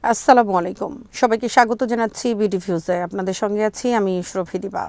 আসসালামু আলাইকুম, সবাইকে স্বাগত জানাচ্ছি বিডি ভিউজে। আপনাদের সঙ্গে আছি আমি ইশরফি দিবা।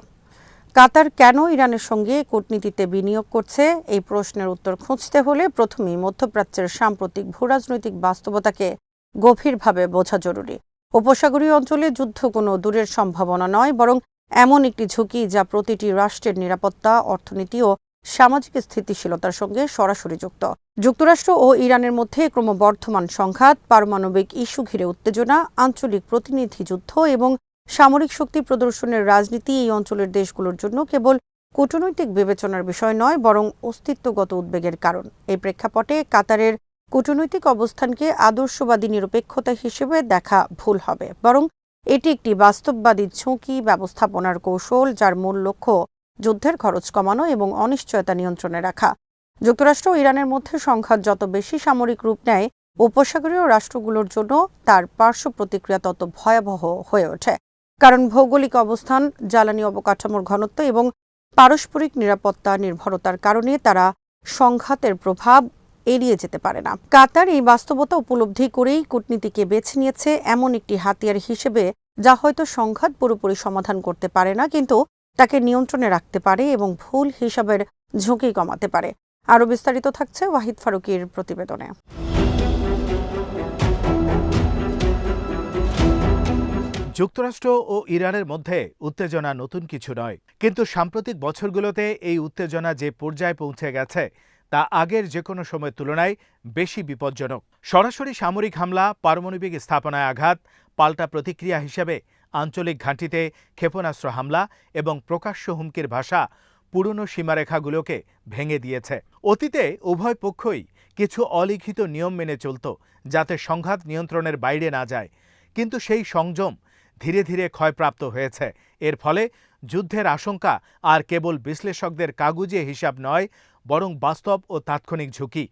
কাতার কেন ইরানের সঙ্গে কূটনীতিতে বিনিয়োগ করছে এই প্রশ্নের উত্তর খুঁজতে হলে প্রথমেই মধ্যপ্রাচ্যের সাম্প্রতিক ভূরাজনৈতিক বাস্তবতাকে গভীরভাবে বোঝা জরুরি। উপসাগরীয় অঞ্চলে যুদ্ধ কোনো দূরের সম্ভাবনা নয়, বরং এমন একটি ঝুঁকি যা প্রতিটি রাষ্ট্রের নিরাপত্তা, অর্থনীতি ও সামাজিক স্থিতিশীলতার সঙ্গে সরাসরি যুক্ত। যুক্তরাষ্ট্র ও ইরানের মধ্যে ক্রমবর্ধমান সংঘাত, পারমাণবিক ইস্যু ঘিরে উত্তেজনা, আঞ্চলিক প্রতিনিধি যুদ্ধ এবং সামরিক শক্তি প্রদর্শনের রাজনীতি এই অঞ্চলের দেশগুলোর জন্য কেবল কূটনৈতিক বিবেচনার বিষয় নয়, বরং অস্তিত্বগত উদ্বেগের কারণ। এই প্রেক্ষাপটে কাতারের কূটনৈতিক অবস্থানকে আদর্শবাদী নিরপেক্ষতা হিসেবে দেখা ভুল হবে, বরং এটি একটি বাস্তববাদী ঝুঁকি ব্যবস্থাপনার কৌশল, যার মূল লক্ষ্য যুদ্ধের খরচ কমানো এবং অনিশ্চয়তা নিয়ন্ত্রণে রাখা। যুক্তরাষ্ট্র ও ইরানের মধ্যে সংঘাত যত বেশি সামরিক রূপ নেয়, উপসাগরীয় রাষ্ট্রগুলোর জন্য তার পার্শ্ব প্রতিক্রিয়া তত ভয়াবহ হয়ে ওঠে। কারণ ভৌগোলিক অবস্থান, জ্বালানি অবকাঠামোর ঘনত্ব এবং পারস্পরিক নিরাপত্তা নির্ভরতার কারণে তারা সংঘাতের প্রভাব এড়িয়ে যেতে পারে না। কাতার এই বাস্তবতা উপলব্ধি করেই কূটনীতিকে বেছে নিয়েছে এমন একটি হাতিয়ার হিসেবে, যা হয়তো সংঘাত পুরোপুরি সমাধান করতে পারে না, কিন্তু তাকে নিয়ন্ত্রণে রাখতে পারে এবং ভুল হিসাবের ঝুঁকি কমাতে পারে। আরও বিস্তারিত থাকছে ওয়াহিদ ফারুকীর প্রতিবেদনে। যুক্তরাষ্ট্র ও ইরানের মধ্যে উত্তেজনা নতুন কিছু নয়, কিন্তু সাম্প্রতিক বছরগুলোতে এই উত্তেজনা যে পর্যায়ে পৌঁছে গেছে তা আগের যে কোনো সময়ের তুলনায় বেশি বিপজ্জনক। সরাসরি সামরিক হামলা, পারমাণবিক স্থাপনায় আঘাত, পাল্টা প্রতিক্রিয়া হিসেবে আঞ্চলিক ঘাঁটিতে ক্ষেপণাস্ত্র হামলা এবং প্রকাশ্য হুমকির ভাষা পুরনো সীমারেখাগুলোকে ভেঙে দিয়েছে। অতীতে উভয় পক্ষই কিছু অলিখিত নিয়ম মেনে চলত, যাতে সংঘাত নিয়ন্ত্রণের বাইরে না যায়, কিন্তু সেই সংযম ধীরে ধীরে ক্ষয়প্রাপ্ত হয়েছে। এর ফলে যুদ্ধের আশঙ্কা আর কেবল বিশ্লেষকদের কাগুজে হিসাব নয়, বরং বাস্তব ও তাৎক্ষণিক ঝুঁকি।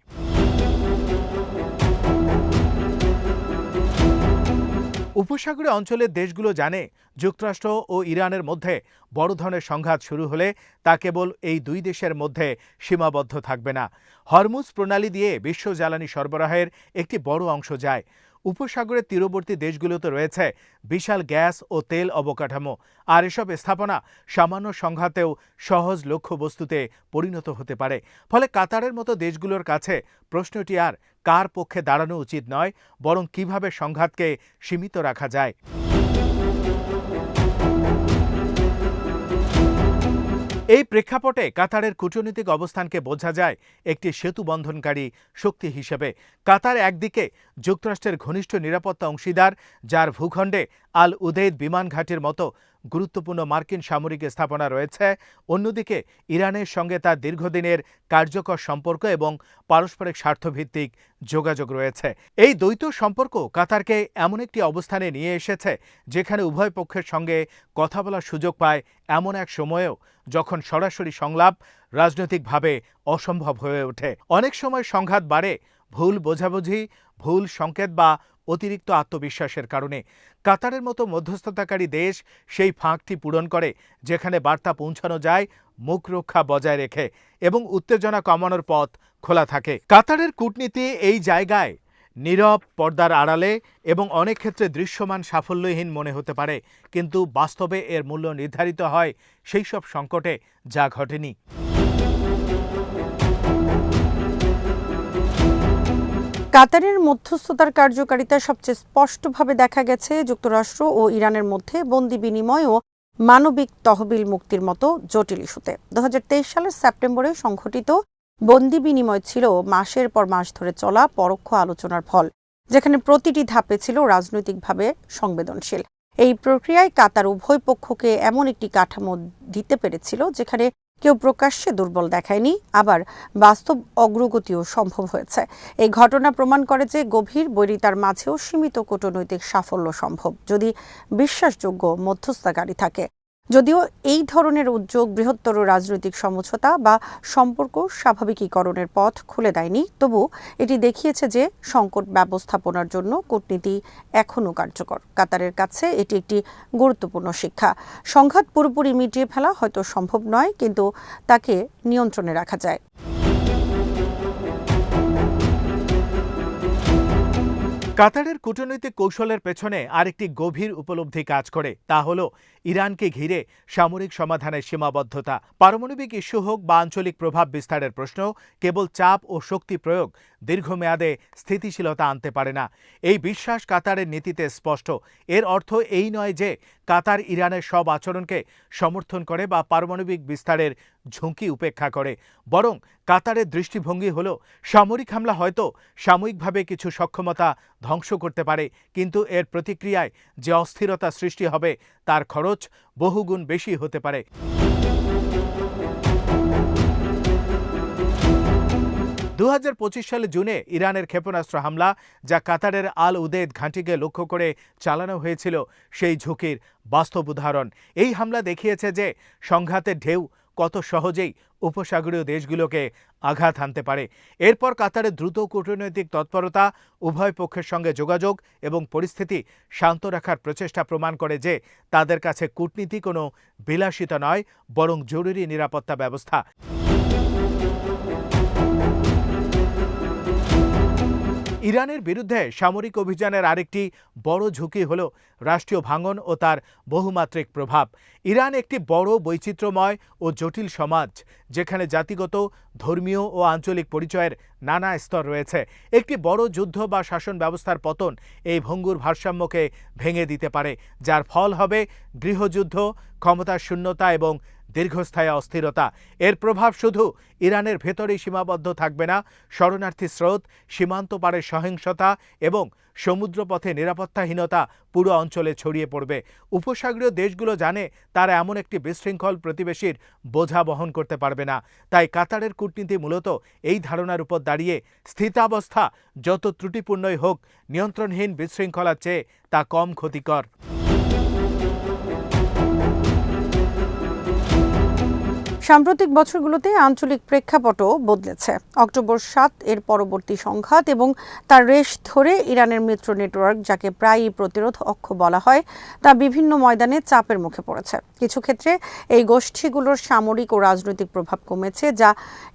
উপসাগরীয় অঞ্চলের দেশগুলো জানে, যুক্তরাষ্ট্র ও ইরানের মধ্যে বড় ধরনের সংঘাত শুরু হলে তা কেবল এই দুই দেশের মধ্যে সীমাবদ্ধ থাকবে না। হরমুজ প্রণালী দিয়ে বিশ্ব জ্বালানি সরবরাহের একটি বড় অংশ যায়। উপসাগরের তীরবর্তী দেশগুলোতে রয়েছে বিশাল গ্যাস ও তেল অবকাঠামো, আর এসব স্থাপনা সামান্য সংঘাতেও সহজ লক্ষ্যবস্তুতে পরিণত হতে পারে। ফলে কাতারের মতো দেশগুলোর কাছে প্রশ্নটি আর কার পক্ষে দাঁড়ানো উচিত নয়, বরং কিভাবে সংঘাতকে সীমিত রাখা যায়। এই প্রেক্ষাপটে কাতারের কূটনৈতিক অবস্থানকে বোঝা যায় একটি সেতু বন্ধনকারী শক্তি হিসেবে। কাতার একদিকে যুক্তরাষ্ট্রের ঘনিষ্ঠ নিরাপত্তা অংশীদার, যার ভূখণ্ডে আল উদেইদ বিমান ঘাঁটির মতো গুরুত্বপূর্ণ মার্কিন সামরিক স্থাপনা রয়েছে, অন্যদিকে ইরানের সঙ্গে তার দীর্ঘদিনের কার্যকর সম্পর্ক এবং পারস্পরিক স্বার্থভিত্তিক যোগাযোগ রয়েছে। এই দ্বৈত সম্পর্ক কাতারকে এমন একটি অবস্থানে নিয়ে এসেছে যেখানে উভয় পক্ষের সঙ্গে কথা বলার সুযোগ পায়, এমন এক সময়েও যখন সরাসরি সংলাপ রাজনৈতিকভাবে অসম্ভব হয়ে ওঠে। অনেক সময় সংঘাত বাড়ে ভুল বোঝাবুঝি, ভুল সংকেত বা অতিরিক্ত আত্মবিশ্বাসের কারণে। কাতারের মতো মধ্যস্থতাকারী দেশ সেই ফাঁকটি পূরণ করে, যেখানে বার্তা পৌঁছানো যায় মুখ রক্ষা বজায় রেখে এবং উত্তেজনা কমানোর পথ খোলা থাকে। কাতারের কূটনীতি এই জায়গায় নীরব, পর্দার আড়ালে এবং অনেক ক্ষেত্রে দৃশ্যমান সাফল্যহীন মনে হতে পারে, কিন্তু বাস্তবে এর মূল্য নির্ধারিত হয় সেই সব সংকটে যা ঘটেনি। কাতারের মধ্যস্থতার কার্যকারিতা সবচেয়ে স্পষ্টভাবে দেখা গেছে যুক্তরাষ্ট্র ও ইরানের মধ্যে বন্দি বিনিময় ও মানবিক তহবিল মুক্তির মতো জটিল ইস্যুতে। 2023 সালের সেপ্টেম্বরে সংঘটিত বন্দি বিনিময় ছিল মাসের পর মাস ধরে চলা পরোক্ষ আলোচনার ফল, যেখানে প্রতিটি ধাপে ছিল রাজনৈতিকভাবে সংবেদনশীল। এই প্রক্রিয়ায় কাতার উভয় পক্ষকে এমন একটি কাঠামো দিতে পেরেছিল যেখানে কেউ প্রকাশ্যে দুর্বল দেখায়নি, আবার বাস্তব অগ্রগতিও সম্ভব হয়েছে। এই ঘটনা প্রমাণ করে যে গভীর বৈরিতার মাঝেও সীমিত কূটনৈতিক সাফল্য সম্ভব, যদি বিশ্বাসযোগ্য মধ্যস্থতাকারী থাকে। যদিও এই ধরনের উদ্যোগ বৃহত্তর রাজনৈতিক সমঝোতা বা সম্পর্ক স্বাভাবিকীকরণের পথ খুলে দেয়নি, তবু এটি দেখিয়েছে যে সংকট ব্যবস্থাপনার জন্য কূটনীতি এখনও কার্যকর। কাতারের কাছে এটি একটি গুরুত্বপূর্ণ শিক্ষা। সংঘাত পুরোপুরি মিটিয়ে ফেলা হয়তো সম্ভব নয়, কিন্তু তাকে নিয়ন্ত্রণে রাখা যায়। কাতারের কূটনৈতিক কৌশলের পেছনে আরেকটি গভীর উপলব্ধি কাজ করে, তা হল ইরানকে ঘিরে সামরিক সমাধানের সীমাবদ্ধতা। পারমাণবিক ইস্যু হোক বা আঞ্চলিক প্রভাব বিস্তারের প্রশ্ন, কেবল চাপ ও শক্তি প্রয়োগ দীর্ঘমেয়াদে স্থিতিশীলতা আনতে পারে না। এই বিশ্বাস কাতারের নীতিতে স্পষ্ট। এর অর্থ এই নয় যে কাতার ইরানের সব আচরণকে সমর্থন করে বা পারমাণবিক বিস্তারের ঝুঁকি উপেক্ষা করে, বরং কাতারের দৃষ্টিভঙ্গি হল সামরিক হামলা হয়তো সাময়িকভাবে কিছু সক্ষমতা ধ্বংস করতে পারে, কিন্তু এর প্রতিক্রিয়ায় যে অস্থিরতা সৃষ্টি হবে তার খরচ বহুগুণ বেশি হতে পারে। 2025 সালে জুনে ইরানের ক্ষেপণাস্ত্র হামলা, যা কাতারের আল উদেদ ঘাঁটিকে লক্ষ্য করে চালানো হয়েছিল, সেই ঝুঁকির বাস্তব উদাহরণ। এই হামলা দেখিয়েছে যে সংঘাতের ঢেউ কত সহজেই উপসাগরীয় দেশগুলোকে আঘাত হানতে পারে। এরপর কাতারের দ্রুত কূটনৈতিক তৎপরতা, উভয় পক্ষের সঙ্গে যোগাযোগ এবং পরিস্থিতি শান্ত রাখার প্রচেষ্টা প্রমাণ করে যে তাদের কাছে কূটনীতি কোনো বিলাসিতা নয়, বরং জরুরি নিরাপত্তা ব্যবস্থা। ইরানের বিরুদ্ধে সামরিক অভিযানের আরেকটি বড় ঝুঁকি হল রাষ্ট্রীয় ভাঙন ও তার বহুমাত্রিক প্রভাব। ইরান একটি বড়, বৈচিত্র্যময় ও জটিল সমাজ, যেখানে জাতিগত, ধর্মীয় ও আঞ্চলিক পরিচয়ের নানা স্তর রয়েছে। একটি বড় যুদ্ধ বা শাসন ব্যবস্থার পতন এই ভঙ্গুর ভারসাম্যকে ভেঙে দিতে পারে, যার ফল হবে গৃহযুদ্ধ, ক্ষমতার শূন্যতা এবং দীর্ঘস্থায়ী অস্থিরতা। এর প্রভাব শুধু ইরানের ভেতরেই সীমাবদ্ধ থাকবে না, শরণার্থী স্রোত, সীমান্ত পারের সহিংসতা এবং সমুদ্রপথে নিরাপত্তাহীনতা পুরো অঞ্চলে ছড়িয়ে পড়বে। উপসাগরীয় দেশগুলো জানে তারা এমন একটি বিশৃঙ্খল প্রতিবেশীর বোঝা বহন করতে পারবে না। তাই কাতারের কূটনীতি মূলত এই ধারণার উপর দাঁড়িয়ে, স্থিতাবস্থা যত ত্রুটিপূর্ণই হোক, নিয়ন্ত্রণহীন বিশৃঙ্খলার চেয়ে তা কম ক্ষতিকর। সাম্প্রতিক বছরগুলোতে আঞ্চলিক প্রেক্ষাপটও বদলেছে। অক্টোবর 7 এর পরবর্তী সংঘাত এবং তার রেশ ধরে ইরানের মিত্র নেটওয়ার্ক, যাকে প্রায়ই প্রতিরোধ অক্ষ বলা হয়, তা বিভিন্ন ময়দানে চাপের মুখে পড়েছে। কিছু ক্ষেত্রে এই গোষ্ঠীগুলোর সামরিক ও রাজনৈতিক প্রভাব কমেছে, যা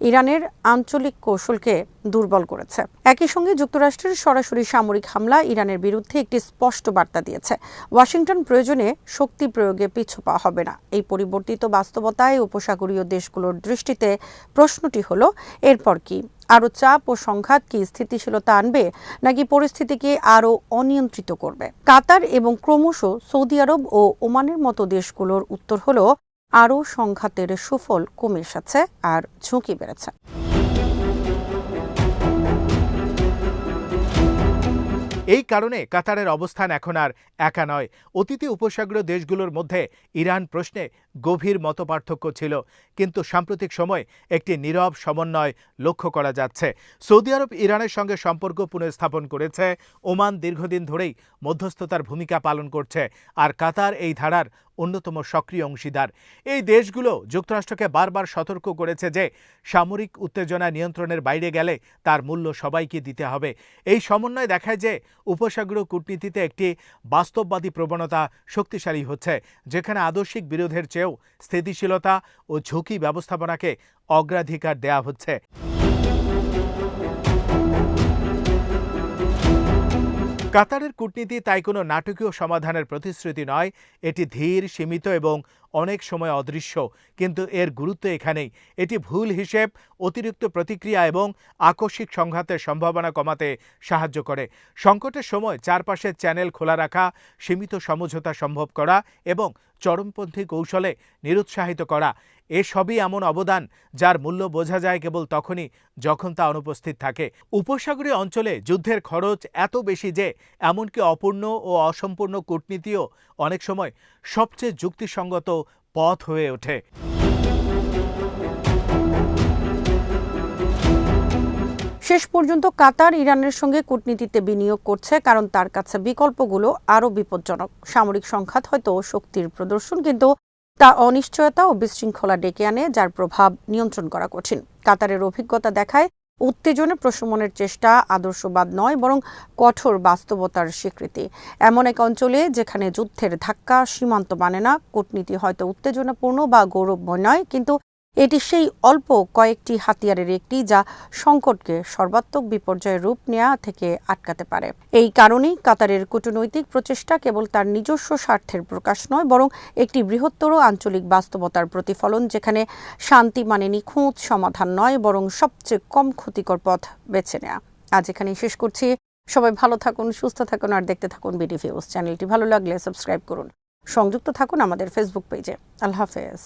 ইরানের আঞ্চলিক কৌশলকে দুর্বল করেছে। একই সঙ্গে যুক্তরাষ্ট্রের সরাসরি সামরিক হামলা ইরানের বিরুদ্ধে একটি স্পষ্ট বার্তা দিয়েছে, ওয়াশিংটন প্রয়োজনে শক্তি প্রয়োগে পিছু পা হবে না। এই পরিবর্তিত বাস্তবতায় উপসাগরীয় দেশগুলোর দৃষ্টিতে প্রশ্নটি হলো, এরপর কি? আরও চাপ ও সংঘাত কি স্থিতিশীলতা আনবে, নাকি পরিস্থিতিকে আরও অনিয়ন্ত্রিত করবে? কাতার এবং ক্রমশ সৌদি আরব ও ওমানের মতো দেশগুলোর উত্তর হলো, আরও সংঘাতের সুফল কমে এসেছে আর ঝুঁকি বেড়েছে। এই কারণে কাতারের অবস্থান এখন আর একা নয়। অতীতে উপসাগরীয় দেশগুলোর মধ্যে ইরান প্রশ্নে গভীর মতপার্থক্য ছিল, কিন্তু সাম্প্রতিক সময় একটি নীরব সমন্বয় লক্ষ্য করা যাচ্ছে। সৌদি আরব ইরানের সঙ্গে সম্পর্ক পুনঃস্থাপন করেছে, ওমান দীর্ঘদিন ধরেই মধ্যস্থতার ভূমিকা পালন করছে, আর কাতার এই ধারার অন্যতম সক্রিয় অংশীদার। এই দেশগুলো যুক্তরাষ্ট্রকে বারবার সতর্ক করেছে যে সামরিক উত্তেজনা নিয়ন্ত্রণের বাইরে গেলে তার মূল্য সবাইকে দিতে হবে। এই সমন্বয় দেখায় যে উপসাগরীয় কূটনীতিতে একটি বাস্তববাদী প্রবণতা শক্তিশালী হচ্ছে, যেখানে আদর্শিক বিরোধের চেয়েও স্থিতিশীলতা ও ঝুঁকি ব্যবস্থাপনাকে অগ্রাধিকার দেয়া হচ্ছে। কাতারের কূটনীতি তাই কোনো নাটকীয় সমাধানের প্রতিশ্রুতি নয়, এটি ধীর, সীমিত এবং অনেক সময় অদৃশ্য, কিন্তু এর গুরুত্ব এখানেই। এটি ভুল হিসেব, অতিরিক্ত প্রতিক্রিয়া এবং আকস্মিক সংঘাতের সম্ভাবনা কমাতে সাহায্য করে। সংকটের সময় চারপাশের চ্যানেল খোলা রাখা, সীমিত সমঝোতা সম্ভব করা এবং চরমপন্থী কৌশলে নিরুৎসাহিত করা, এসবই এমন অবদান যার মূল্য বোঝা যায় কেবল তখনই যখন তা অনুপস্থিত থাকে। উপসাগরীয় অঞ্চলে যুদ্ধের খরচ এত বেশি যে এমনকি অপূর্ণ ও অসম্পূর্ণ কূটনীতিও অনেক সময় সবচেয়ে যুক্তিসঙ্গত পথ হয়ে ওঠে। শেষ পর্যন্ত কাতার ইরানের সঙ্গে কূটনীতিতে বিনিয়োগ করছে, কারণ তার কাছে বিকল্পগুলো আরও বিপজ্জনক। সামরিক সংঘাত হয়তো শক্তির প্রদর্শন, কিন্তু তা অনিশ্চয়তা ও বিশৃঙ্খলা ডেকে আনে, যার প্রভাব নিয়ন্ত্রণ করা কঠিন। কাতারের অভিজ্ঞতা দেখায়, উত্তেজনা প্রশমনের চেষ্টা আদর্শবাদ নয়, বরং কঠোর বাস্তবতার স্বীকৃতি। এমন এক অঞ্চলে যেখানে যুদ্ধের ধাক্কা সীমান্ত মানে না, কূটনীতি হয়তো উত্তেজনাপূর্ণ বা গৌরবময় নয়, কিন্তু এটি সেই অল্প কয়েকটি হাতিয়ারের একটি যা সংকটকে সর্বাত্মক বিপর্যয়ের রূপ নেওয়া থেকে আটকাতে পারে। এই কারণেই কাতারের কূটনৈতিক প্রচেষ্টা কেবল তার নিজস্ব স্বার্থের প্রকাশ নয়, বরং একটি বৃহত্তর আঞ্চলিক বাস্তবতার প্রতিফলন, যেখানে শান্তি মানে নিখুঁত সমাধান নয়, বরং সবচেয়ে কম ক্ষতিকর পথ বেছে নেওয়া। আজ এখানেই শেষ করছি। সবাই ভালো থাকুন, সুস্থ থাকুন আর দেখতে থাকুন বিডি ভিউজ। চ্যানেলটি ভালো লাগলে সাবস্ক্রাইব করুন। সংযুক্ত থাকুন আমাদের ফেসবুক পেজে। আল্লাহ হাফেজ।